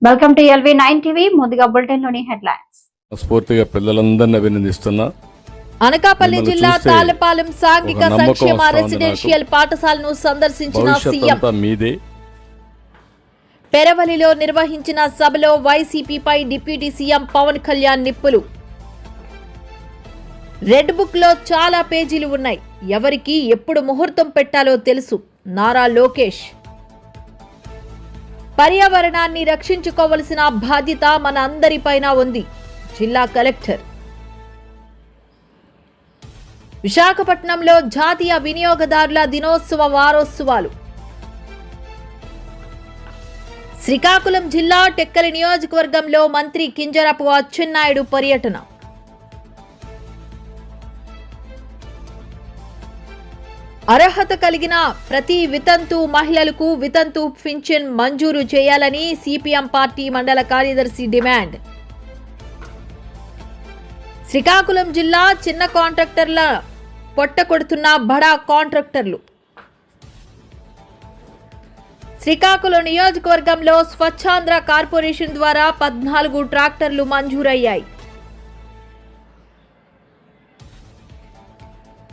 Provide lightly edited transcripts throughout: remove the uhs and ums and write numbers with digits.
Welcome to LV9 TV. ముందుగా bulletin లోని headlines. స్ఫూర్తిగా పిల్లలందరినీ అభినందిస్తున్నా. అనకాపల్లి జిల్లా తాళ్లపాలెం సాంఘిక సంక్షేమ రెసిడెన్షియల్ పాఠశాలను సందర్శించిన సీఎం. పెరవలిలో నిర్వహించిన సభలో వైసీపీపై డిప్యూటీ సీఎం పవన్ కళ్యాణ్ నిప్పులు. రెడ్ బుక్ లో చాలా పేజీలు ఉన్నాయి, ఎవరికి ఎప్పుడు ముహూర్తం పెట్టాలో తెలుసు నారా లోకేష్. పర్యావరణాన్ని రక్షించుకోవలసిన బాధ్యత మన అందరిపైన ఉంది జిల్లా కలెక్టర్. విశాఖపట్నంలో జాతీయ వినియోగదారుల దినోత్సవ వారోత్సవాలు. శ్రీకాకుళం జిల్లా టెక్కలి నియోజకవర్గంలో మంత్రి కింజరాపు అచ్చెన్నాయుడు పర్యటన. అర్హత కలిగిన ప్రతి వితంతు మహిళలకు వితంతు పింఛన్ మంజూరు చేయాలని సిపిఎం పార్టీ మండల కార్యదర్శి డిమాండ్. శ్రీకాకుళం జిల్లా చిన్న కాంట్రాక్టర్ల పొట్ట కొడుతున్న బడా కాంట్రాక్టర్లు. శ్రీకాకుళం నియోజకవర్గంలో స్వచ్ఛాంధ్ర కార్పొరేషన్ ద్వారా 14 ట్రాక్టర్లు మంజూరయ్యాయి.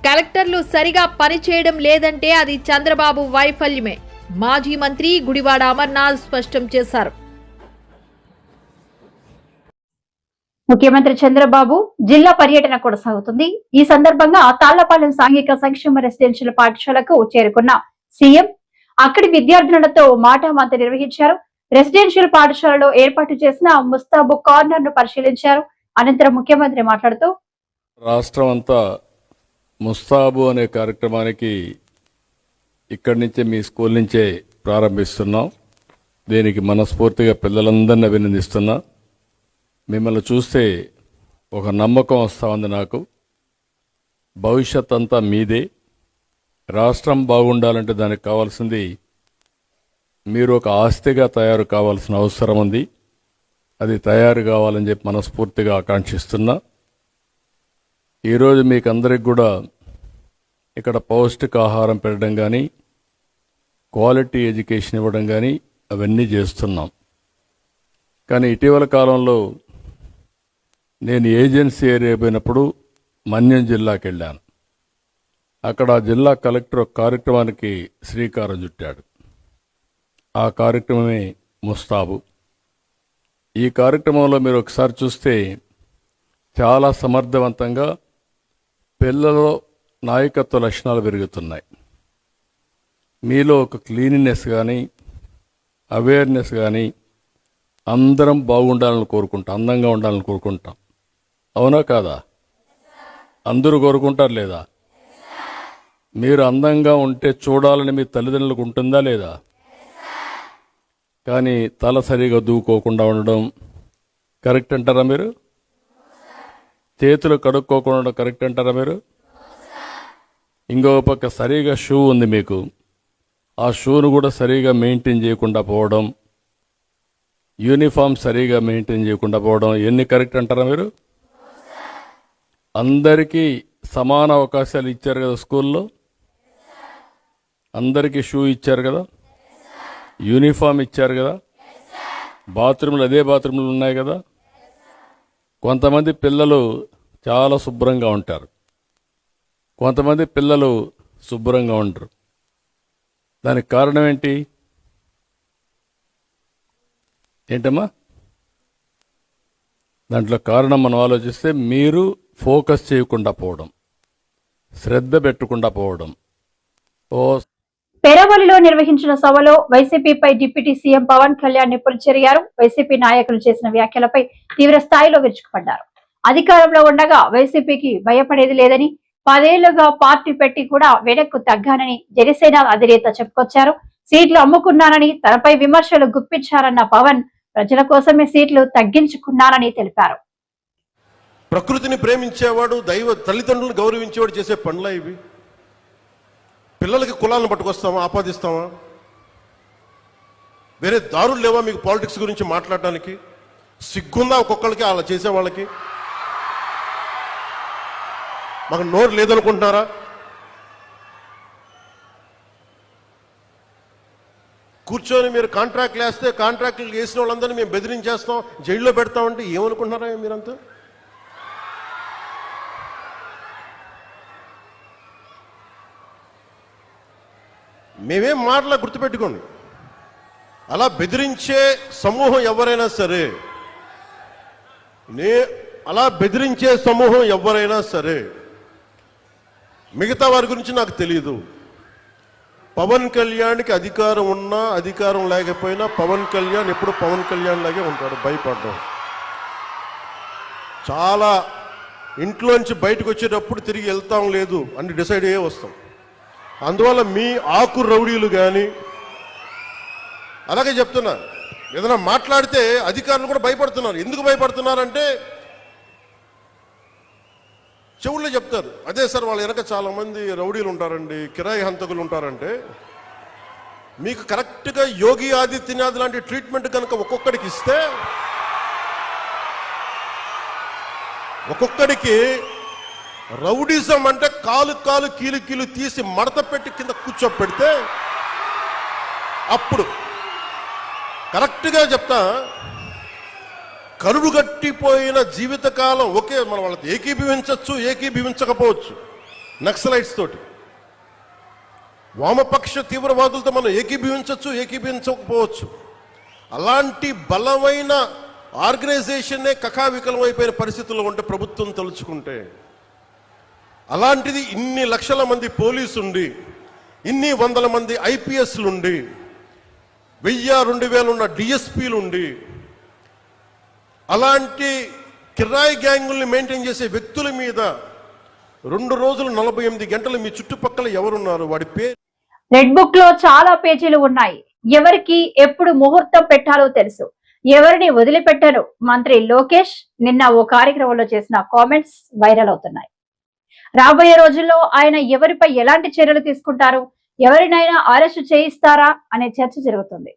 కలెక్టర్లు సరిగా పనిచేయడం లేదంటే అది చంద్రబాబు వైఫల్యమే మాజీ మంత్రి గుడివాడ అమర్నాథ్ స్పష్టం చేశారు. ముఖ్యమంత్రి చంద్రబాబు జిల్లా పర్యటన కొనసాగుతుంది. ఈ సందర్భంగా తాళ్లపాలెం సాంఘిక సంక్షేమ రెసిడెన్షియల్ పాఠశాలకు చేరుకున్న సీఎం అక్కడి విద్యార్థులతో మాటామాత నిర్వహించారు. రెసిడెన్షియల్ పాఠశాలలో ఏర్పాటు చేసిన ముస్తాబు కార్నర్ ను పరిశీలించారు. అనంతరం ముఖ్యమంత్రి మాట్లాడుతూ, రాష్ట్రం అంతా ముస్తాబు అనే కార్యక్రమానికి ఇక్కడి నుంచే మీ స్కూల్ నుంచే ప్రారంభిస్తున్నాం. దీనికి మనస్ఫూర్తిగా పిల్లలందరినీ అభినందిస్తున్నా. మిమ్మల్ని చూస్తే ఒక నమ్మకం వస్తూ ఉంది నాకు. భవిష్యత్ అంతా మీదే. రాష్ట్రం బాగుండాలంటే దానికి కావాల్సింది మీరు ఒక ఆస్తిగా తయారు కావాల్సిన అవసరం ఉంది. అది తయారు కావాలని చెప్పి మనస్ఫూర్తిగా ఆకాంక్షిస్తున్నా. ఈరోజు మీకు అందరికి కూడా ఇక్కడ పౌష్టికాహారం పెట్టడం కానీ, క్వాలిటీ ఎడ్యుకేషన్ ఇవ్వడం కానీ అవన్నీ చేస్తున్నాం. కానీ ఇటీవల కాలంలో నేను ఏజెన్సీ ఏరియా పోయినప్పుడు మన్యం జిల్లాకి వెళ్ళాను. అక్కడ జిల్లా కలెక్టర్ ఒక కార్యక్రమానికి శ్రీకారం చుట్టాడు. ఆ కార్యక్రమమే ముస్తాబు. ఈ కార్యక్రమంలో మీరు ఒకసారి చూస్తే చాలా సమర్థవంతంగా పిల్లలలో నాయకత్వ లక్షణాలు పెరుగుతున్నాయి. మీలో ఒక క్లీనినెస్ కానీ, అవేర్నెస్ కానీ, అందరం బాగుండాలని కోరుకుంటాం, అందంగా ఉండాలని కోరుకుంటాం. అవునా కాదా? అందరూ కోరుకుంటారు లేదా? మీరు అందంగా ఉంటే చూడాలని మీ తల్లిదండ్రులకు ఉంటుందా లేదా? కానీ తల సరిగా దూకోకుండా ఉండడం కరెక్ట్ అంటారా మీరు? చేతులు కడుక్కోకుండా ఉండడం కరెక్ట్ అంటారా మీరు? ఇంకో పక్క సరిగా షూ ఉంది మీకు, ఆ షూను కూడా సరిగా మెయింటైన్ చేయకుండా పోవడం, యూనిఫామ్ సరిగా మెయింటైన్ చేయకుండా పోవడం, ఎన్ని కరెక్ట్ అంటారా మీరు? అందరికీ సమాన అవకాశాలు ఇచ్చారు కదా స్కూల్లో. అందరికీ షూ ఇచ్చారు కదా, యూనిఫామ్ ఇచ్చారు కదా, బాత్రూమ్లు అదే బాత్రూమ్లు ఉన్నాయి కదా. కొంతమంది పిల్లలు చాలా శుభ్రంగా ఉంటారు, కొంతమంది పిల్లలు శుభ్రంగా ఉండరు. దానికి కారణం ఏంటమ్మా? దాంట్లో కారణం మనం ఆలోచిస్తే మీరు ఫోకస్ చేయకుండా పోవడం, శ్రద్ధ పెట్టకుండా పోవడం. పెరవలిలో నిర్వహించిన సభలో వైసీపీపై డిప్యూటీ సీఎం పవన్ కళ్యాణ్ నిప్పులు చెరిగారు. వైసీపీ నాయకులు చేసిన వ్యాఖ్యలపై తీవ్ర స్థాయిలో విరుచుకుపడ్డారు. అధికారంలో ఉండగా వైసీపీకి భయపడేది లేదని, 10 ఏళ్లుగా పార్టీ పెట్టి కూడా వెనక్కు తగ్గానని జనసేన అధినేత చెప్పుకొచ్చారు. సీట్లు అమ్ముకున్నానని తనపై విమర్శలు గుప్పించారన్న పవన్ ప్రజల కోసమే సీట్లు తగ్గించుకున్నారని తెలిపారు. ప్రకృతిని ప్రేమించేవాడు, తల్లిదండ్రులను గౌరవించేవాడు చేసే పనులా ఇవి? పిల్లలకి కులాలను పట్టుకొస్తామా, ఆపాదిస్తామా? వేరే దారులు లేవా మీకు పాలిటిక్స్ గురించి మాట్లాడడానికి? సిగ్గుందా ఒక్కొక్కరికి అలా చేసే వాళ్ళకి? మాకు నోరు లేదనుకుంటున్నారా? కూర్చొని మీరు కాంట్రాక్ట్లు వేస్తే కాంట్రాక్ట్లు వేసిన వాళ్ళందరినీ మేము బెదిరించేస్తాం, జైల్లో పెడతామంటే ఏమనుకుంటున్నారా మీరంతా? మేమేం మాటలా గుర్తుపెట్టుకోండి. అలా బెదిరించే సమూహం ఎవరైనా సరే, అలా బెదిరించే సమూహం ఎవరైనా సరే, మిగతా వారి గురించి నాకు తెలియదు. పవన్ కళ్యాణ్కి అధికారం ఉన్నా అధికారం లేకపోయినా పవన్ కళ్యాణ్ ఎప్పుడు పవన్ కళ్యాణ్ లాగే ఉంటాడు. భయపడ్డాం. చాలా ఇంట్లోంచి బయటకు వచ్చేటప్పుడు తిరిగి వెళ్తాం లేదు అని డిసైడ్ అయ్యే వస్తాం. అందువల్ల మీ ఆకు రౌడీలు కానీ, అలాగే చెప్తున్నా, ఏదైనా మాట్లాడితే అధికారులు కూడా భయపడుతున్నారు. ఎందుకు భయపడుతున్నారంటే చెవుల్లో చెప్తారు, అదే సార్ వాళ్ళ వెనక చాలా మంది రౌడీలు ఉంటారండి, కిరాయి హంతకులు ఉంటారంటే, మీకు కరెక్ట్గా యోగి ఆదిత్యనాథ్ లాంటి ట్రీట్మెంట్ కనుక ఒక్కొక్కడికి ఇస్తే, ఒక్కొక్కడికి రౌడీజం అంటే కాలు కాలు కీలు కీలు తీసి మడత పెట్టి కింద కూర్చోపెడితే, అప్పుడు కరెక్ట్గా చెప్తా, కరుడు గట్టిపోయిన జీవితకాలం ఒకే మనం వాళ్ళతో ఏకీభవించవచ్చు, ఏకీభవించకపోవచ్చు. నక్సలైట్స్ తోటి, వామపక్ష తీవ్రవాదులతో మనం ఏకీభవించవచ్చు, ఏకీభవించకపోవచ్చు. అలాంటి బలమైన ఆర్గనైజేషన్నే కకావికలం అయిపోయిన పరిస్థితుల్లో ఉంటే ప్రభుత్వం తలుచుకుంటే, అలాంటిది ఇన్ని లక్షల మంది పోలీసుండి, ఇన్ని వందల మంది ఐపీఎస్లుండి, 1000-2000 ఉన్న డిఎస్పీలుండి, అలాంటి కిరాయి గ్యాంగుల్ని మెయింటైన్ చేసే వ్యక్తుల మీద 2 రోజులు 48 గంటలు మీ చుట్టుపక్కల ఎవరున్నారు? వాడి పేరు రెడ్ బుక్ లో చాలా పేజీలు ఉన్నాయి. ఎవరికి ఎప్పుడు ముహూర్తం పెట్టాలో తెలుసు, ఎవరిని వదిలిపెట్టరు. మంత్రి లోకేష్ నిన్న ఓ కార్యక్రమంలో చేసిన కామెంట్స్ వైరల్ అవుతున్నాయి. రాబోయే రోజుల్లో ఆయన ఎవరిపై ఎలాంటి చర్యలు తీసుకుంటారు, ఎవరినైనా అరెస్టు చేయిస్తారా అనే చర్చ జరుగుతుంది.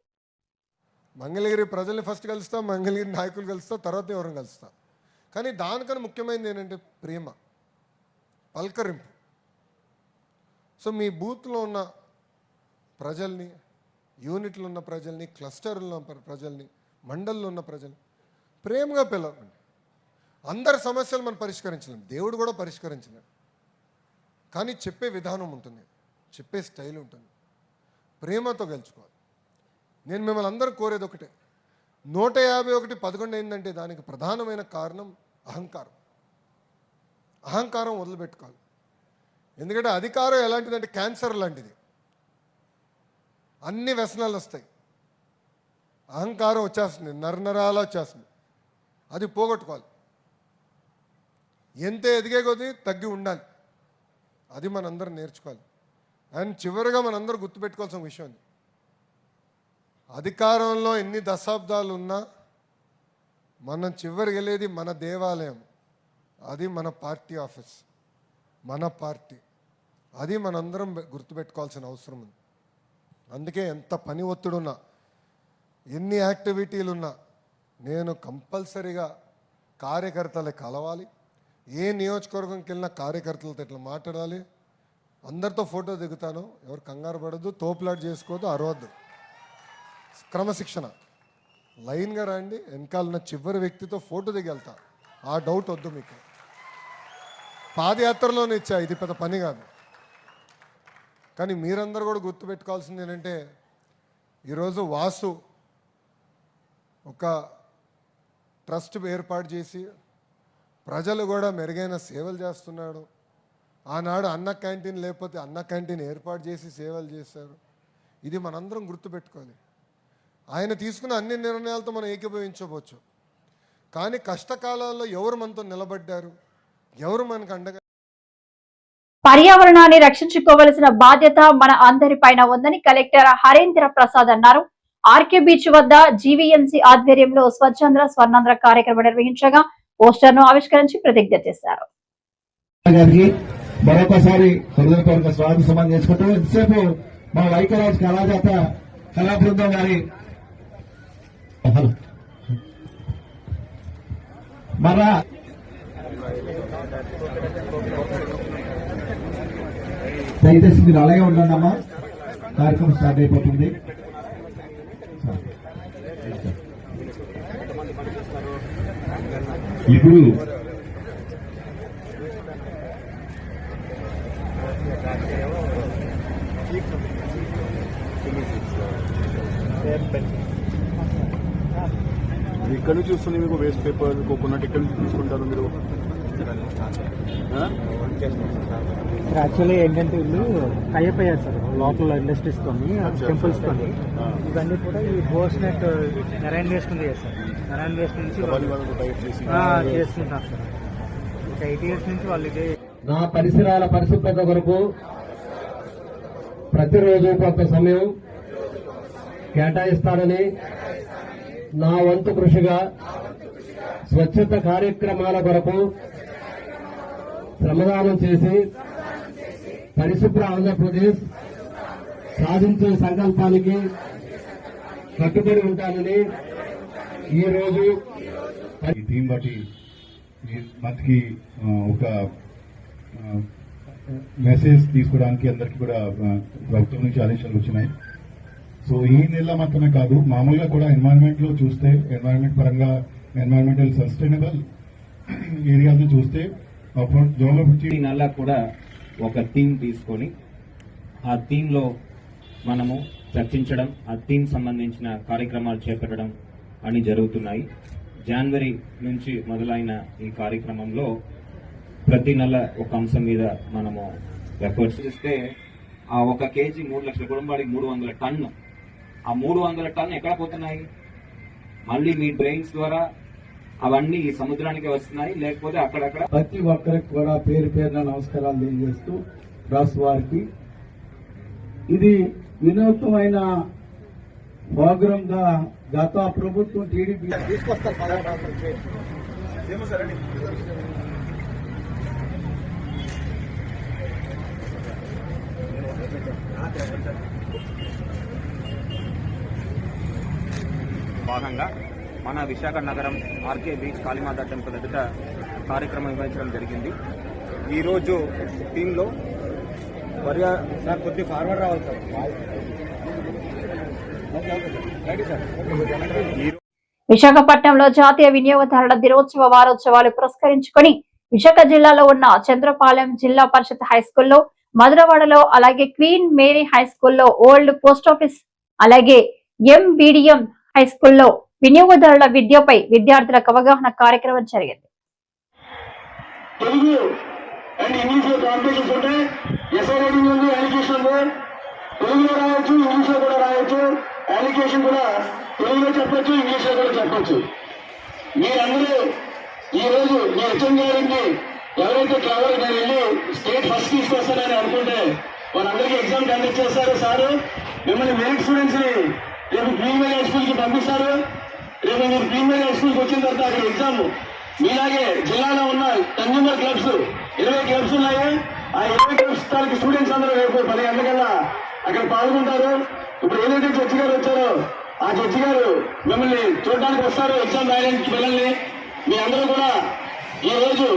మంగళగిరి ప్రజల్ని ఫస్ట్ కలుస్తా, మంగళగిరి నాయకులు కలుస్తా, తర్వాత ఎవరిని కలుస్తా. కానీ దానికన్నా ముఖ్యమైనది ఏంటంటే ప్రేమ, పలకరింపు. సో మీ బూత్లో ఉన్న ప్రజల్ని, యూనిట్లో ఉన్న ప్రజల్ని, క్లస్టర్లో ఉన్న ప్రజల్ని, మండల్లో ఉన్న ప్రజల్ని ప్రేమగా పిలవండి. అందరి సమస్యలు మనం పరిష్కరించలేం, దేవుడు కూడా పరిష్కరించలేం. కానీ చెప్పే విధానం ఉంటుంది, చెప్పే స్టైల్ ఉంటుంది. ప్రేమతో గెలుచుకోవాలి. నేను మిమ్మల్ని అందరూ కోరేది ఒకటే, 151-11 అయిందంటే దానికి ప్రధానమైన కారణం అహంకారం. అహంకారం వదిలిపెట్టుకోవాలి. ఎందుకంటే అధికారం ఎలాంటిదంటే క్యాన్సర్ లాంటిది, అన్ని వ్యసనాలు వస్తాయి. అహంకారం వచ్చేస్తుంది, నరనరాల వచ్చేస్తుంది. అది పోగొట్టుకోవాలి. ఎంత ఎదిగే కొద్దీ తగ్గి ఉండాలి. అది మనందరం నేర్చుకోవాలి. అండ్ చివరిగా మనందరూ గుర్తుపెట్టుకోవాల్సిన విషయం అది, అధికారంలో ఎన్ని దశాబ్దాలు ఉన్నా మనం చివరికి వెళ్ళేది మన దేవాలయం, అది మన పార్టీ ఆఫీస్, మన పార్టీ. అది మనందరం గుర్తుపెట్టుకోవాల్సిన అవసరం ఉంది. అందుకే ఎంత పని ఒత్తిడున్నా, ఎన్ని యాక్టివిటీలున్నా నేను కంపల్సరీగా కార్యకర్తలు కలవాలి. ఏ నియోజకవర్గంకి వెళ్ళినా కార్యకర్తలతో ఇట్లా మాట్లాడాలి. అందరితో ఫోటో దిగుతాను, ఎవరు కంగారు పడద్దు, తోపులాట చేసుకోవద్దు, అరవద్దు. క్రమశిక్షణ, లైన్గా రండి. వెనకాలన్న చివరి వ్యక్తితో ఫోటో దిగి వెళ్తా, ఆ డౌట్ వద్దు మీకు. పాదయాత్రలోనే ఇచ్చా, ఇది పెద్ద పని కాదు. కానీ మీరందరూ కూడా గుర్తుపెట్టుకోవాల్సింది ఏంటంటే, ఈరోజు వాసు ఒక ట్రస్ట్ ఏర్పాటు చేసి ప్రజలు కూడా మెరుగైన సేవలు చేస్తున్నాడు. ఆనాడు అన్న క్యాంటీన్ లేకపోతే అన్న క్యాంటీన్ ఏర్పాటు చేసి సేవలు చేశారు. ఇది మనందరం గుర్తుపెట్టుకోవాలి. ఆయన తీసుకున్న అన్ని నిర్ణయాలతో మనం ఏకీభవించవచ్చు, కానీ కష్టకాలాల్లో ఎవరు మనతో నిలబడ్డారు, ఎవరు మనకు అండగా. పర్యావరణాన్ని రక్షించుకోవలసిన బాధ్యత మన అందరి పైన ఉందని కలెక్టర్ హరేంద్ర ప్రసాద్ అన్నారు. ఆర్కే బీచ్ వద్ద జీవీఎంసీ ఆధ్వర్యంలో స్వచ్ఛంద్ర స్వర్ణాంధ్ర కార్యక్రమం నిర్వహించగా పోస్టర్ ను ఆవిష్కరించి ప్రతిజ్ఞ చేశారు. మరొకసారి హృదయపూర్వక స్వాగత సమానం చేసుకుంటూ ఇంతసేపు మా వైకరాజ్ కళాజాత కళా బృందం గారి మరలా దయచేసి మీరు అలాగే ఉండండి అమ్మా, కార్యక్రమం స్టార్ట్ అయిపోతుంది. ఇప్పుడు ఇక్కడ నుంచి చూస్తుంది మీకు వేస్ట్ పేపర్ కోకోనట్ ఇక్కడ నుంచి తీసుకుంటారు మీరు. యాక్చువల్లీ ఏంటంటే వీళ్ళు టైప్ అయ్యారు సార్ లోకల్ ఇండస్ట్రీస్ తోని టెంపుల్స్ తోని. ఇవన్నీ కూడా ఈ బోస్నెట్ మెరైన్ వేస్ట్ ఉంది కదా సార్, మెరైన్ వేస్ట్ నుంచి చేస్తుంటారు సార్. 8 years నుంచి వాళ్ళు ఇదే. నా పరిసరాల పరిశుభ్రత కొరకు ప్రతిరోజు కొంత సమయం కేటాయిస్తానని, నా వంతు కృషిగా స్వచ్ఛత కార్యక్రమాల కొరకు శ్రమదానం చేసి పరిశుభ్ర ఆంధ్రప్రదేశ్ సాధించే సంకల్పానికి కట్టుబడి ఉంటానని ఈ రోజు ఈ థీమ్ బట్టి ఈ మంత్ కి ఒక మెసేజ్ తీసుకోవడానికి అందరికీ కూడా ప్రభుత్వం నుంచి ఆదేశాలు వచ్చినాయి. సో ఈ నెల మాత్రమే కాదు, మామూలుగా కూడా ఎన్వైరన్మెంట్ లో చూస్తే, ఎన్వైరన్మెంట్ పరంగా ఎన్వైరన్మెంటల్ సస్టైనబుల్ ఏరియాస్ చూస్తే ఈ నెల కూడా ఒక థీమ్ తీసుకొని ఆ థీమ్ లో మనము చర్చించడం, ఆ థీమ్ సంబంధించిన కార్యక్రమాలు చేపట్టడం అని జరుగుతున్నాయి. జనవరి నుంచి మొదలైన ఈ కార్యక్రమంలో ప్రతి నెల ఒక అంశం మీద మనము ఎఫర్ట్స్ చేస్తే ఆ 1 kg 3 లక్షల కుటుంబానికి 300 టన్ను. ఆ 300 టన్ను ఎక్కడ పోతున్నాయి? మళ్ళీ మీ డ్రైన్స్ ద్వారా అవన్నీ ఈ సముద్రానికి వస్తున్నాయి, లేకపోతే అక్కడక్కడ. ప్రతి ఒక్కరికి కూడా పేరు పేరున నమస్కారాలు తెలియజేస్తూ రాష్ట్ర వారికి ఇది వినూత్నమైన ప్రోగ్రామ్ గా గత ప్రభుత్వం టీడీపీ భాగంగా మన విశాఖ నగరం ఆర్కే బీచ్ కాళీమాత టెంపుల్ ఎదుట కార్యక్రమం నిర్వహించడం జరిగింది. ఈరోజు టీంలో సార్ కొద్ది ఫార్వర్డ్ రావాలి సార్. విశాఖపట్నంలో జాతీయ వినియోగదారుల దినోత్సవ వారోత్సవాలు పురస్కరించుకొని విశాఖ జిల్లాలో ఉన్న చంద్రపాలెం జిల్లా పరిషత్ హైస్కూల్లో, మధురవాడలో, అలాగే క్వీన్ మేరీ హైస్కూల్లో, ఓల్డ్ పోస్టాఫీస్, అలాగే ఎంబీడిఎం హైస్కూల్లో వినియోగదారుల విద్యపై విద్యార్థులకు అవగాహన కార్యక్రమం జరిగింది. తెలుగు అండ్ ఇంగ్లీష్ లో కాంపిటీషన్స్ ఉంటాయి. ఎస్ఐ రైటింగ్ ఉంది, అలికేషన్ ఉంది. తెలుగులో రాయొచ్చు, ఇంగ్లీష్ లో కూడా రాయొచ్చు. అలికేషన్ కూడా తెలుగులో చెప్పొచ్చు, ఇంగ్లీష్ లో కూడా చెప్పొచ్చు. మీరందరూ ఈ రోజు మీ హెచ్ఎం గారికి ఎవరైతే ట్రావెల్ గారు వెళ్ళి స్టేట్ ఫస్ట్ తీసుకొస్తారని అనుకుంటే వాళ్ళందరికీ ఎగ్జామ్ కండక్ట్ చేస్తారు. సారు మిమ్మల్ని మెరిట్ స్టూడెంట్స్ ని రేపు ప్రీమియర్ హై స్కూల్ కి పంపిస్తారు. రేపు మీరు ప్రీమియర్ హై స్కూల్కి వచ్చిన తర్వాత అక్కడ ఎగ్జామ్ మీలాగే జిల్లాలో ఉన్న కన్జ్యూమర్ క్లబ్స్ 20 క్లబ్స్ ఉన్నాయి. ఆ 20 క్లబ్స్ తాలూకు స్టూడెంట్స్ అందరూ రేపు 10 గంటలకల్లా అక్కడ పాల్గొంటారు. ఇప్పుడు ఏదైతే జడ్జి గారు వచ్చారో ఆ జడ్జి గారు మిమ్మల్ని చూడడానికి వస్తారు, ఎగ్జామ్ రాయడానికి పిల్లల్ని. మీ అందరూ కూడా ఈ రోజు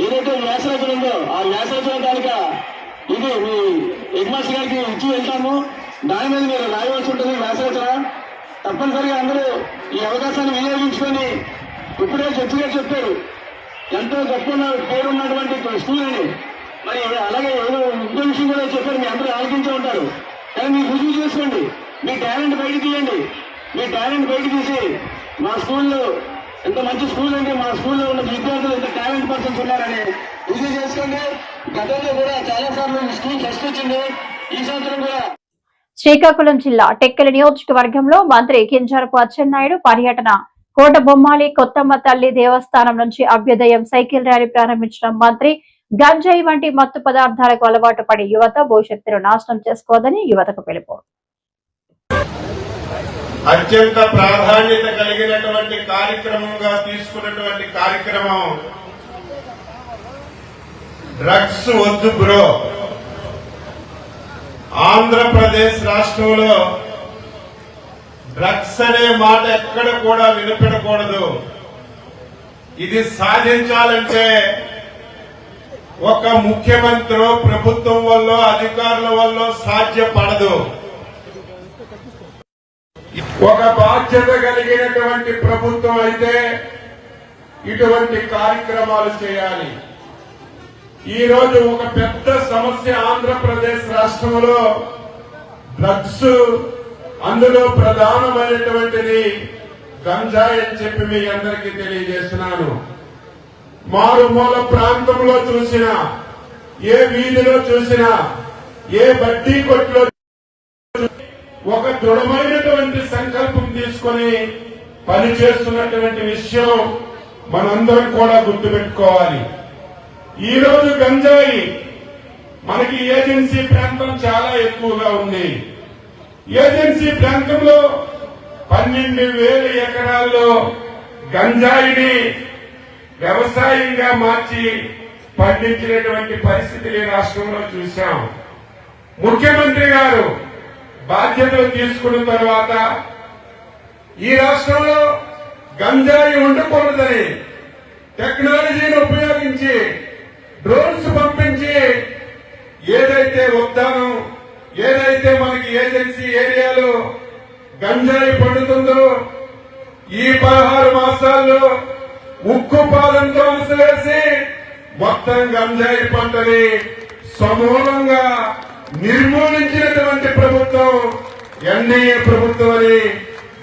ఏదైతే వ్యాసరచన ఉందో ఆ వ్యాసరచన తాలూకా ఇది మీ హెడ్ మాస్టర్ గారికి ఇచ్చి వెళ్తాము. దాని మీద మీరు రాయవలసి ఉంటుంది వ్యాసరచన. తప్పనిసరిగా అందరూ ఈ అవకాశాన్ని వినియోగించుకొని, ఇప్పుడే జడ్జి గారు చెప్పారు ఎంతో గొప్ప పేరు ఉన్నటువంటి స్కూల్ అని. మరి అలాగే ఏదో ఇంకో విషయం కూడా చెప్పారు, మీ అందరూ ఆలోచించే ఉంటారు. కానీ మీరు రుజువు చేసుకోండి, మీ టాలెంట్ బయట తీయండి. మీ టాలెంట్ బయట తీసి మా స్కూల్లో ఎంత మంచి స్కూల్ అంటే మా స్కూల్లో ఉన్న విద్యార్థులు ఎంత టాలెంట్ పర్సన్స్ ఉన్నారని రుజువు చేసుకోండి. గతంలో కూడా చాలా సార్లు స్కూల్ ఫస్ట్ వచ్చింది, ఈ సంవత్సరం కూడా. శ్రీకాకుళం జిల్లా టెక్కలి నియోజకవర్గంలో మంత్రి కింజారపు అచ్చెన్నాయుడు పర్యటన. కోట బొమ్మాలి కొత్తమ్మ తల్లి దేవస్థానం నుంచి అభ్యుదయం సైకిల్ ర్యాలీ ప్రారంభించిన మంత్రి, గంజాయి వంటి మత్తు పదార్థాలకు అలవాటు పడి యువత భవిష్యత్తును నాశనం చేసుకోవద్దని యువతకు పిలుపు. అత్యంత ప్రాధాన్యత కలిగినటువంటి కార్యక్రమంగా తీసుకున్నటువంటి కార్యక్రమం డ్రగ్స్ వద్దు బ్రో. ఆంధ్రప్రదేశ్ రాష్ట్రంలో డ్రగ్స్ అనే మాట ఎక్కడ కూడా వినపడకూడదు. ఇది సాధించాలంటే ఒక ముఖ్యమంత్రి ప్రభుత్వం వల్ల అధికారుల వల్ల సాధ్యపడదు. ఒక బాధ్యత కలిగినటువంటి ప్రభుత్వం అయితే ఇటువంటి కార్యక్రమాలు చేయాలి. ఈరోజు ఒక పెద్ద సమస్య ఆంధ్రప్రదేశ్ రాష్ట్రంలో డ్రగ్స్, అందులో ప్రధానమైనటువంటిది గంజాయి అని చెప్పి మీ అందరికీ తెలియజేస్తున్నాను. మారుమూల ప్రాంతంలో చూసినా, ఏ వీధిలో చూసినా, ఏ బడ్డీ కొట్లో ఒక దృఢమైనటువంటి సంకల్పం తీసుకొని పనిచేస్తున్నటువంటి విషయం మనందరం కూడా గుర్తుపెట్టుకోవాలి. ఈ రోజు గంజాయి మనకి ఏజెన్సీ ప్రాంతం చాలా ఎక్కువగా ఉంది. ఏజెన్సీ ప్రాంతంలో 12,000 ఎకరాల్లో గంజాయిని వ్యవసాయంగా మార్చి పండించినటువంటి పరిస్థితులు ఈ రాష్ట్రంలో చూశాం. ముఖ్యమంత్రి గారు బాధ్యతలు తీసుకున్న తర్వాత ఈ రాష్ట్రంలో గంజాయి ఉండకూడదని టెక్నాలజీని ఉపయోగించి డ్రోన్స్ పంపించి ఏదైతే ఉద్దానం, ఏదైతే మనకి ఏజెన్సీ ఏరియాలో గంజాయి పండుతుందో ఈ 16 మాసాల్లో ఉక్కు పాదంతో వేసి మొత్తం గంజాయి పంటని సమూలంగా నిర్మూలించినటువంటి ప్రభుత్వం ఎన్డీఏ ప్రభుత్వం అని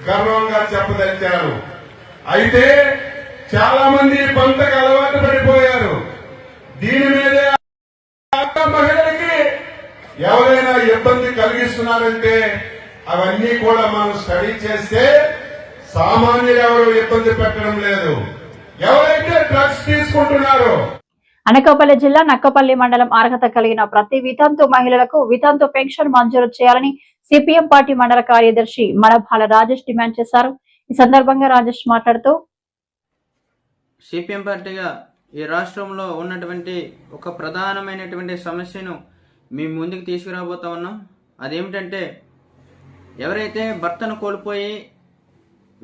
గర్వంగా చెప్పదలిచారు. అయితే చాలా మంది పంటకు అలవాటు పడిపోయారు. దీని మీదే మహిళలకి ఎవరైనా ఇబ్బంది కలిగిస్తున్నారంటే అవన్నీ కూడా మనం స్టడీ చేస్తే సామాన్యులు ఎవరు ఇబ్బంది పెట్టడం లేదు. ఎవరైతే డ్రగ్స్ తీసుకుంటున్నారో. అనకాపల్లి జిల్లా నక్కపల్లి మండలం అర్హత కలిగిన ప్రతి వితంతు మహిళలకు వితంతు పెన్షన్ మంజూరు చేయాలని సిపిఎం పార్టీ మండల కార్యదర్శి మడభాల రాజేష్ డిమాండ్ చేశారు. ఈ సందర్భంగా రాజేష్ మాట్లాడుతూ, సిపిఎం పార్టీగా ఈ రాష్ట్రంలో ఉన్నటువంటి ఒక ప్రధానమైనటువంటి సమస్యను మీ ముందుకు తీసుకురాబోతా ఉన్నాం. అదేమిటంటే, ఎవరైతే భర్తను కోల్పోయి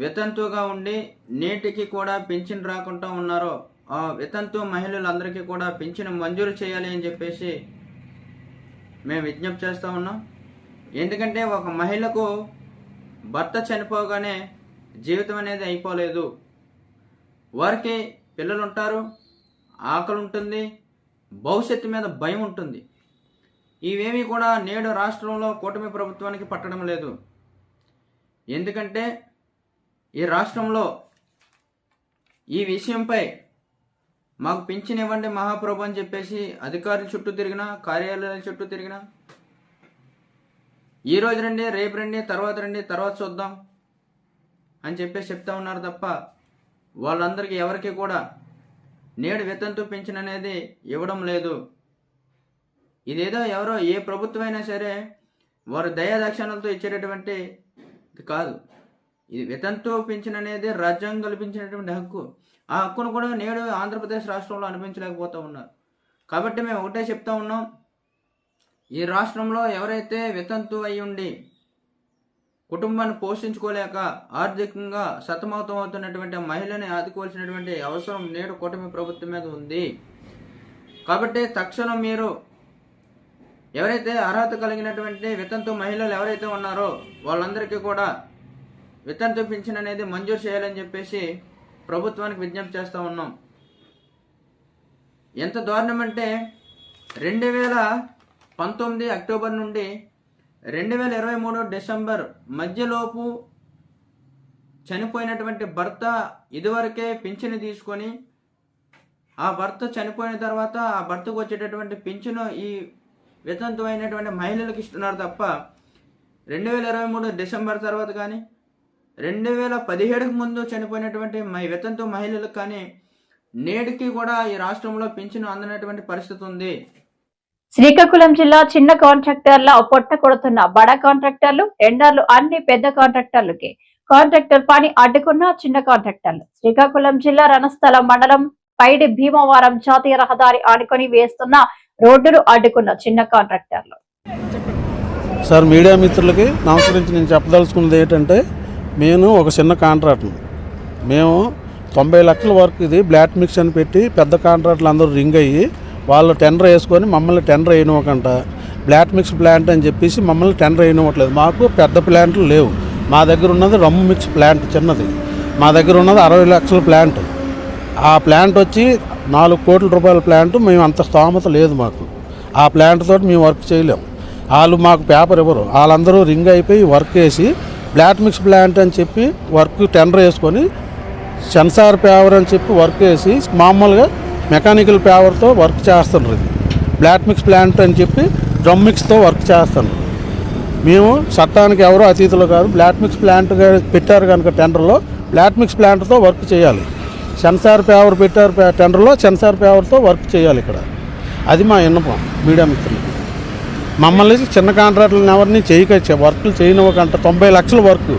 వితంతువుగా ఉండి నేటికి కూడా పింఛన్ రాకుండా ఉన్నారో ఆ వితంతు మహిళలందరికీ కూడా పింఛను మంజూరు చేయాలి అని చెప్పేసి మేము విజ్ఞప్తి చేస్తూ ఉన్నాం. ఎందుకంటే ఒక మహిళకు భర్త చనిపోగానే జీవితం అనేది అయిపోలేదు. వారికి పిల్లలు ఉంటారు, ఆకలి ఉంటుంది, భవిష్యత్తు మీద భయం ఉంటుంది. ఇవేమీ కూడా నేడు రాష్ట్రంలో కూటమి ప్రభుత్వానికి పట్టడం లేదు. ఎందుకంటే ఈ రాష్ట్రంలో ఈ విషయంపై మాకు పింఛన్ ఇవ్వండి మహాప్రభు అని చెప్పేసి అధికారుల చుట్టూ తిరిగినా, కార్యాలయాల చుట్టూ తిరిగినా, ఈ రోజు రండి, రేపు రండి, తర్వాత చూద్దాం అని చెప్పేసి చెప్తా ఉన్నారు తప్ప వాళ్ళందరికీ ఎవరికి కూడా నేడు వితంతు పింఛన్ అనేది ఇవ్వడం లేదు. ఇదేదో ఎవరో ఏ ప్రభుత్వమైనా సరే వారు దయాదాక్షిణ్యాలతో ఇచ్చేటటువంటి కాదు. ఇది వితంతు పింఛన్ అనేది రాజ్యాంగం కల్పించినటువంటి హక్కు. ఆ హక్కును కూడా నేడు ఆంధ్రప్రదేశ్ రాష్ట్రంలో అనిపించలేకపోతూ ఉన్నారు. కాబట్టి మేము ఒకటే చెప్తా ఉన్నాం, ఈ రాష్ట్రంలో ఎవరైతే వితంతు అయి ఉండి కుటుంబాన్ని పోషించుకోలేక ఆర్థికంగా సతమతం అవుతున్నటువంటి మహిళని ఆదుకోవాల్సినటువంటి అవసరం నేడు కూటమి ప్రభుత్వం మీద ఉంది. కాబట్టి తక్షణం మీరు ఎవరైతే అర్హత కలిగినటువంటి వితంతు మహిళలు ఎవరైతే ఉన్నారో వాళ్ళందరికీ కూడా వితంతు పింఛన్ అనేది మంజూరు చేయాలని చెప్పేసి ప్రభుత్వానికి విజ్ఞప్తి చేస్తూ ఉన్నాం. ఎంత దారుణం అంటే 2019 అక్టోబర్ నుండి 2023 డిసెంబర్ మధ్యలోపు చనిపోయినటువంటి భర్త ఇదివరకే పింఛను తీసుకొని ఆ భర్త చనిపోయిన తర్వాత ఆ భర్తకు వచ్చేటటువంటి పింఛను ఈ వితంతు అయినటువంటి మహిళలకు ఇస్తున్నారు తప్ప 2023 డిసెంబర్ తర్వాత కానీ 2017కు ముందు చనిపోయినటువంటి వితంతు మహిళలకు కానీ నేటికి కూడా ఈ రాష్ట్రంలో పింఛను అందనటువంటి పరిస్థితి ఉంది. శ్రీకాకుళం జిల్లా చిన్న కాంట్రాక్టర్ల పొట్ట కొడుతున్న బడా కాంట్రాక్టర్లు, టెండర్లు అన్ని పెద్ద కాంట్రాక్టర్లకి. కాంట్రాక్టర్ పని అడ్డుకున్న చిన్న కాంట్రాక్టర్లు. శ్రీకాకుళం జిల్లా రణస్థలం మండలం పైడి భీమవరం జాతీయ రహదారి ఆనుకొని వేస్తున్న రోడ్డును అడ్డుకున్న చిన్న కాంట్రాక్టర్లు. సార్, మీడియా మిత్రులకి నమస్కరించి నేను చెప్పదలుచుకున్నది ఏంటంటే, నేను ఒక చిన్న కాంట్రాక్టర్. మేము 90 లక్షల వరకు ఇది బ్లాక్ మిక్స్ అని పెట్టి పెద్ద కాంట్రాక్టర్లు అందరూ రింగ్ అయ్యి వాళ్ళు టెండర్ వేసుకొని మమ్మల్ని టెండర్ వేయనివ్వకంట బ్లాక్ మిక్స్ ప్లాంట్ అని చెప్పేసి మమ్మల్ని టెండర్ వేయనివ్వట్లేదు. మాకు పెద్ద ప్లాంట్లు లేవు. మా దగ్గర ఉన్నది రమ్ము మిక్స్ ప్లాంట్ చిన్నది. మా దగ్గర ఉన్నది 60 లక్షల ప్లాంట్. ఆ ప్లాంట్ వచ్చి 4 కోట్ల రూపాయల ప్లాంట్. మేము అంత స్తోమత లేదు మాకు. ఆ ప్లాంట్ తోటి మేము వర్క్ చేయలేం. వాళ్ళు మాకు పేపర్ ఇవ్వరు. వాళ్ళందరూ రింగ్ అయిపోయి వర్క్ వేసి బ్లాట్ మిక్స్ ప్లాంట్ అని చెప్పి వర్క్ టెండర్ వేసుకొని సెన్సార్ పేవర్ అని చెప్పి వర్క్ వేసి మామూలుగా మెకానికల్ పేవర్తో వర్క్ చేస్తున్నారు. ఇది బ్లాట్ మిక్స్ ప్లాంట్ అని చెప్పి డ్రమ్ మిక్స్తో వర్క్ చేస్తున్నారు. మేము చట్టానికి ఎవరో అతీతులు కాదు. బ్లాట్ మిక్స్ ప్లాంట్ పెట్టారు కనుక టెండర్లో బ్లాట్ మిక్స్ ప్లాంట్తో వర్క్ చేయాలి. సెన్సార్ పేవర్ పెట్టారు టెండర్లో, సెన్సార్ పేవర్తో వర్క్ చేయాలి. ఇక్కడ అది మా విన్నపం మీడియా మిత్రులు. మమ్మల్ని చిన్న కాంట్రాక్టులను ఎవరిని వర్క్లు చేయనివ్వకంట. 90 లక్షల వర్క్.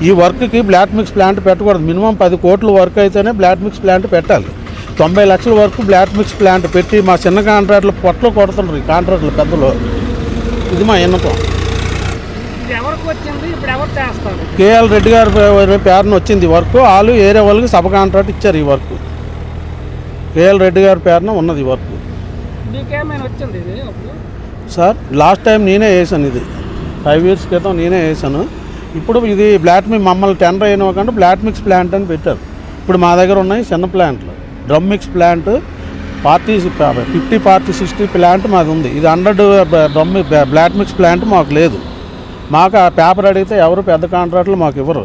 ఈ వర్క్కి బ్లాట్ మిక్స్ ప్లాంట్ పెట్టకూడదు. మినిమం 10 కోట్ల వర్క్ అయితేనే బ్లాట్ మిక్స్ ప్లాంట్ పెట్టాలి. 90 లక్షల వరకు బ్లాట్ మిక్స్ ప్లాంట్ పెట్టి మా చిన్న కాంట్రాక్టులు పొట్టలు కొడుతున్నారు. ఈ కాంట్రాక్టులు పెద్దలు. ఇది మా విన్నపం. కేఎల్ రెడ్డి గారి పేరున వచ్చింది వర్క్. వాళ్ళు ఏరియా వాళ్ళకి సబ్ కాంట్రాక్ట్ ఇచ్చారు. ఈ వర్క్ కేఎల్ రెడ్డి గారి పేరున ఉన్నది ఈ వర్క్. సార్ లాస్ట్ టైం నేనే వేసాను. ఇది 5 years క్రితం నేనే వేసాను. ఇప్పుడు ఇది బ్లాట్ మిక్స్ మమ్మల్ని టెండర్ అయినవ్వకుండా బ్లాట్ మిక్స్ ప్లాంట్ అని పెట్టారు. ఇప్పుడు మా దగ్గర ఉన్నాయి చిన్న ప్లాంట్లు. డ్రమ్ మిక్స్ ప్లాంట్ 50-60 ప్లాంట్ మాది ఉంది. ఇది 100 బ్లాట్ మిక్స్ ప్లాంట్ మాకు లేదు. మాకు ఆ పేపర్ అడిగితే ఎవరు పెద్ద కాంట్రాక్టులు మాకు ఇవ్వరు.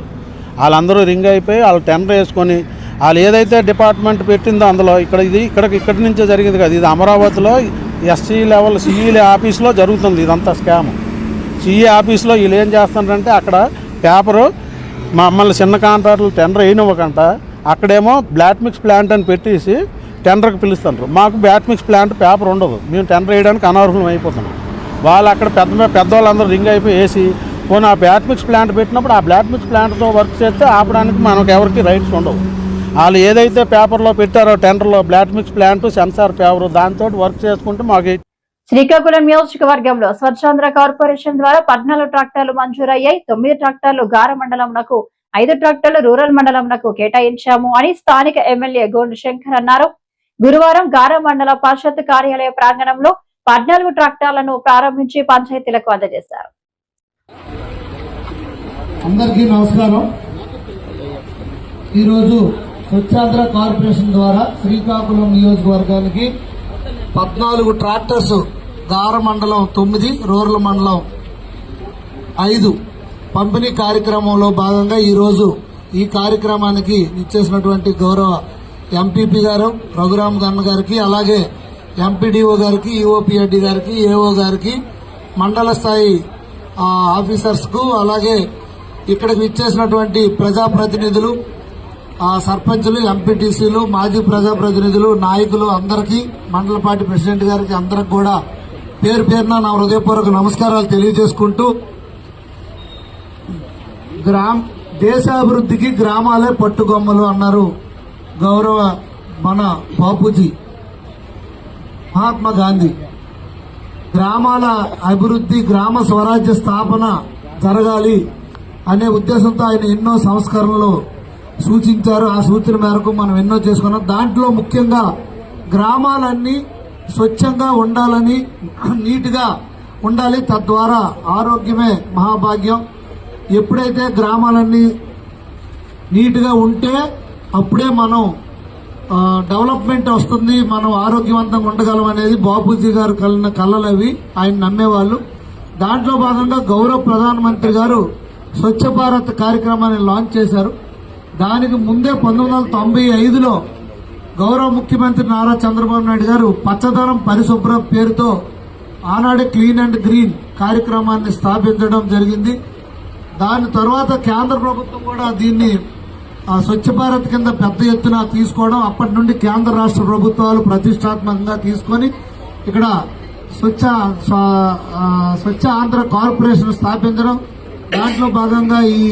వాళ్ళందరూ రింగ్ అయిపోయి వాళ్ళు టెండర్ వేసుకొని వాళ్ళు ఏదైతే డిపార్ట్మెంట్ పెట్టిందో అందులో ఇక్కడి నుంచే జరిగింది కదా. ఇది అమరావతిలో ఎస్సీ లెవెల్ సిఈ ఆఫీస్లో జరుగుతుంది ఇదంతా స్కామ్. సిఈ ఆఫీస్లో వీళ్ళు ఏం చేస్తున్నారంటే అక్కడ పేపరు మమ్మల్ని చిన్న కాంట్రాక్టులు టెండర్ వేయనివ్వకంట అక్కడేమో బ్లాట్ మిక్స్ ప్లాంట్ అని పెట్టేసి టెండర్కి పిలుస్తున్నారు. మాకు బ్లాట్ మిక్స్ ప్లాంట్ పేపర్ ఉండదు. మేము టెండర్ వేయడానికి అనర్హులం అయిపోతున్నాం. వాళ్ళు అక్కడ పెద్దవాళ్ళందరూ రింగ్ అయిపోయి వేసి పోనీ ఆ బ్లాట్ మిక్స్ ప్లాంట్ పెట్టినప్పుడు ఆ బ్లాట్ మిక్స్ ప్లాంట్తో వర్క్ చేస్తే ఆపడానికి మనకు ఎవరికి రైట్స్ ఉండవు. వాళ్ళు ఏదైతే పేపర్లో పెట్టారో టెండర్లో బ్లాట్ మిక్స్ ప్లాంట్ సెన్సార్ పేపర్ దాంతో వర్క్ చేసుకుంటే మాకు. శ్రీకాకుళం నియోజకవర్గంలో స్వచ్ఛాంధ్ర కార్పొరేషన్ ద్వారా 14 ట్రాక్టర్లు మంజూరయ్యాయి. 9 ట్రాక్టర్లు గార మండలంకు, 5 ట్రాక్టర్లు రూరల్ మండలంకు కేటాయించాము అని స్థానిక ఎమ్మెల్యే గోండు శంకర్ అన్నారు. గురువారం గార మండల పరిషత్ కార్యాలయ ప్రాంగణంలో 14 ట్రాక్టర్లను ప్రారంభించి పంచాయతీలకు అందజేశారు. అందరికీ నమస్కారం. ఈరోజు స్వచ్ఛాంధ్ర కార్పొరేషన్ ద్వారా శ్రీకాకుళం నియోజకవర్గానికి 14 ట్రాక్టర్స్, గార మండలం 9, రూరల్ మండలం 5 పంపిణీ కార్యక్రమంలో భాగంగా ఈరోజు ఈ కార్యక్రమానికి ఇచ్చేసినటువంటి గౌరవ ఎంపీపీ గారు రఘురామ్ గన్న గారికి, అలాగే ఎంపీడీఓ గారికి, ఈఓపీఎడ్డి గారికి, ఏఓ గారికి, మండల స్థాయి ఆఫీసర్స్ కు, అలాగే ఇక్కడికి ఇచ్చేసినటువంటి ప్రజాప్రతినిధులు, సర్పంచులు, ఎంపీటీసీలు, మాజీ ప్రజాప్రతినిధులు, నాయకులు అందరికీ, మండల పార్టీ ప్రెసిడెంట్ గారికి అందరికి కూడా పేరు పేరున నా హృదయపూర్వక నమస్కారాలు తెలియజేసుకుంటూ, దేశాభివృద్ధికి గ్రామాలే పట్టుగొమ్మలు అన్నారు గౌరవ మన బాపూజీ మహాత్మా గాంధీ. గ్రామాల అభివృద్ధి, గ్రామ స్వరాజ్య స్థాపన జరగాలి అనే ఉద్దేశంతో ఆయన ఎన్నో సంస్కరణలు సూచించారు. ఆ సూచన మేరకు మనం ఎన్నో చేసుకున్నాం. దాంట్లో ముఖ్యంగా గ్రామాలన్నీ స్వచ్ఛంగా ఉండాలని, నీట్గా ఉండాలి. తద్వారా ఆరోగ్యమే మహాభాగ్యం. ఎప్పుడైతే గ్రామాలన్నీ నీట్గా ఉంటే అప్పుడే మనం డెవలప్మెంట్ వస్తుంది, మనం ఆరోగ్యవంతంగా ఉండగలం అనేది బాపూజీ గారు కళ్ళలవి. ఆయన నమ్మేవాళ్ళు. దాంట్లో భాగంగా గౌరవ ప్రధానమంత్రి గారు స్వచ్ఛ భారత్ కార్యక్రమాన్ని లాంచ్ చేశారు. దానికి ముందే 1995లో గౌరవ ముఖ్యమంత్రి నారా చంద్రబాబు నాయుడు గారు పచ్చదనం పరిశుభ్రం పేరుతో ఆనాడే క్లీన్ అండ్ గ్రీన్ కార్యక్రమాన్ని స్థాపించడం జరిగింది. దాని తర్వాత కేంద్ర ప్రభుత్వం కూడా దీన్ని స్వచ్ఛ భారత్ కింద పెద్ద ఎత్తున తీసుకోవడం, అప్పటి నుండి కేంద్ర రాష్ట్ర ప్రభుత్వాలు ప్రతిష్టాత్మకంగా తీసుకొని ఇక్కడ స్వచ్ఛ ఆంధ్ర కార్పొరేషన్ స్థాపించడం, దాంట్లో భాగంగా ఈ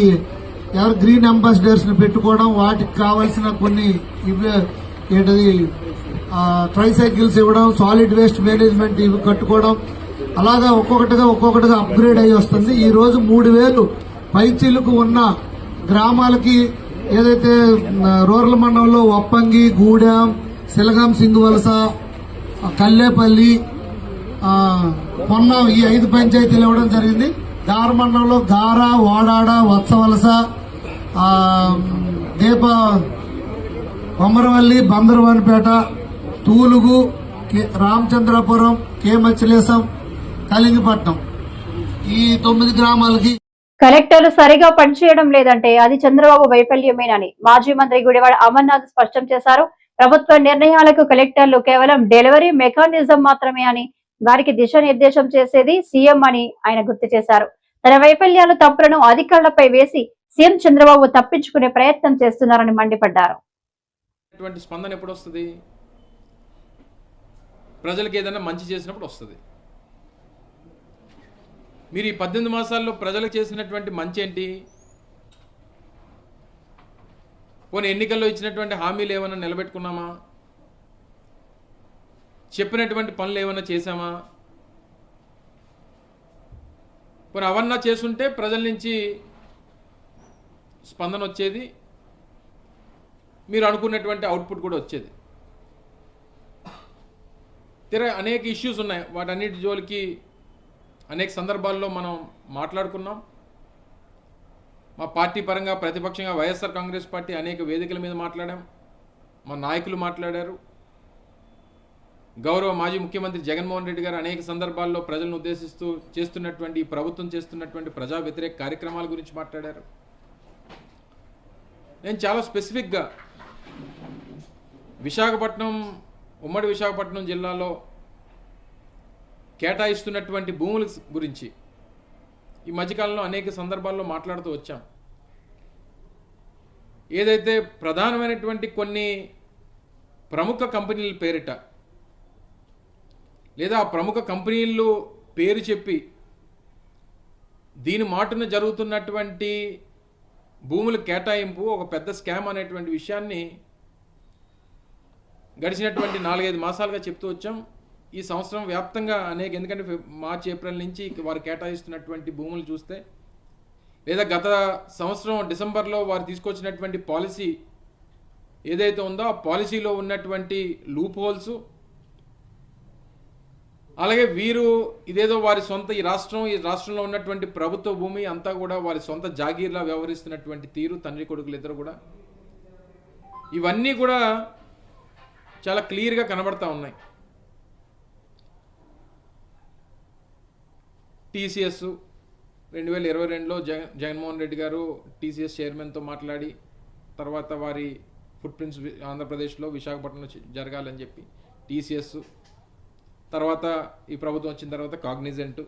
గ్రీన్ అంబాసిడర్స్ ని పెట్టుకోవడం, వాటికి కావాల్సిన కొన్ని ట్రైసైకిల్స్ ఇవ్వడం, సాలిడ్ వేస్ట్ మేనేజ్మెంట్ ఇవి కట్టుకోవడం, అలాగా ఒక్కొక్కటిగా అప్గ్రేడ్ అయ్యి వస్తుంది. ఈ రోజు 3000 పైచీలకు ఉన్న గ్రామాలకి ఏదైతే రూరల్ మండలంలో వప్పంగి, గూడెం, సిలగాం, సింగువలస, కల్లేపల్లి, పొన్నం ఈ 5 పంచాయతీలు ఇవ్వడం జరిగింది. గార మండలంలో గార, వాడాడ, వత్సవలస, కొమరవల్లి, బందరవానిపేట, తూలుగు, రామచంద్రపురం, కే మచిలేశం, కలింగపట్నం ఈ 9 గ్రామాలకి కలెక్టర్లు సరిగా పనిచేయడం లేదంటే అది చంద్రబాబు వైఫల్యమేనని మాజీ మంత్రి గుడివాడ అమర్నాథ్ స్పష్టం చేశారు. ప్రభుత్వ నిర్ణయాలకు కలెక్టర్లు కేవలం డెలివరీ మెకానిజం మాత్రమే అని, వారికి దిశానిర్దేశం చేసేది సీఎం అని ఆయన గుర్తు చేశారు. తన వైఫల్యాలు, తప్పులను అధికారులపై వేసి సీఎం చంద్రబాబు తప్పించుకునే ప్రయత్నం చేస్తున్నారని మండిపడ్డారు. స్పందన ఎప్పుడు వస్తుంది? ప్రజలకు ఏదైనా మంచి చేసినప్పుడు వస్తుంది. మీరు ఈ 18 మాసాల్లో ప్రజలకు చేసినటువంటి మంచి ఏంటి? పోనీ ఎన్నికల్లో ఇచ్చినటువంటి హామీలు ఏమైనా నిలబెట్టుకున్నామా? చెప్పినటువంటి పనులు ఏమైనా చేశామా? పోనీ అవన్నా చేసుంటే ప్రజల నుంచి స్పందన వచ్చేది, మీరు అనుకున్నటువంటి అవుట్పుట్ కూడా వచ్చేది. అనేక ఇష్యూస్ ఉన్నాయి, వాటన్నిటి జోలికి అనేక సందర్భాల్లో మనం మాట్లాడుకున్నాం. మా పార్టీ పరంగా ప్రతిపక్షంగా వైఎస్ఆర్ కాంగ్రెస్ పార్టీ అనేక వేదికల మీద మాట్లాడాం, మా నాయకులు మాట్లాడారు. గౌరవ మాజీ ముఖ్యమంత్రి జగన్మోహన్ రెడ్డి గారు అనేక సందర్భాల్లో ప్రజలను ఉద్దేశిస్తూ చేస్తున్నటువంటి, ప్రభుత్వం చేస్తున్నటువంటి ప్రజా వ్యతిరేక కార్యక్రమాల గురించి మాట్లాడారు. నేను చాలా స్పెసిఫిక్గా విశాఖపట్నం, ఉమ్మడి విశాఖపట్నం జిల్లాలో కేటాయిస్తున్నటువంటి భూముల గురించి ఈ మధ్యకాలంలో అనేక సందర్భాల్లో మాట్లాడుతూ వచ్చాం. ఏదైతే ప్రధానమైనటువంటి కొన్ని ప్రముఖ కంపెనీల పేరిట లేదా ఆ ప్రముఖ కంపెనీలు పేరు చెప్పి దీని మాటున జరుగుతున్నటువంటి భూముల కేటాయింపు ఒక పెద్ద స్కామ్ అనేటువంటి విషయాన్ని గడిచినటువంటి 4-5 మాసాలుగా చెప్తూ వచ్చాం. ఈ సంవత్సరం వ్యాప్తంగా అనేక, ఎందుకంటే మార్చి, ఏప్రిల్ నుంచి వారు కేటాయిస్తున్నటువంటి భూములు చూస్తే, లేదా గత సంవత్సరం డిసెంబర్లో వారు తీసుకొచ్చినటువంటి పాలసీ ఏదైతే ఉందో ఆ పాలసీలో ఉన్నటువంటి లూప్ హోల్స్, అలాగే వీరు ఇదేదో వారి సొంత ఈ రాష్ట్రంలో ఉన్నటువంటి ప్రభుత్వ భూమి అంతా కూడా వారి సొంత జాగీర్లా వ్యవహరిస్తున్నటువంటి తీరు, తండ్రి కొడుకులు ఇద్దరు కూడా, ఇవన్నీ కూడా చాలా క్లియర్గా కనబడతా ఉన్నాయి. టీసీఎస్ 2022లో జగన్మోహన్ రెడ్డి గారు టీసీఎస్ చైర్మన్తో మాట్లాడి, తర్వాత వారి ఫుట్ ప్రింట్స్ ఆంధ్రప్రదేశ్లో విశాఖపట్నంలో జరగాలని చెప్పి టీసీఎస్, తర్వాత ఈ ప్రభుత్వం వచ్చిన తర్వాత కాగ్నిజెంట్,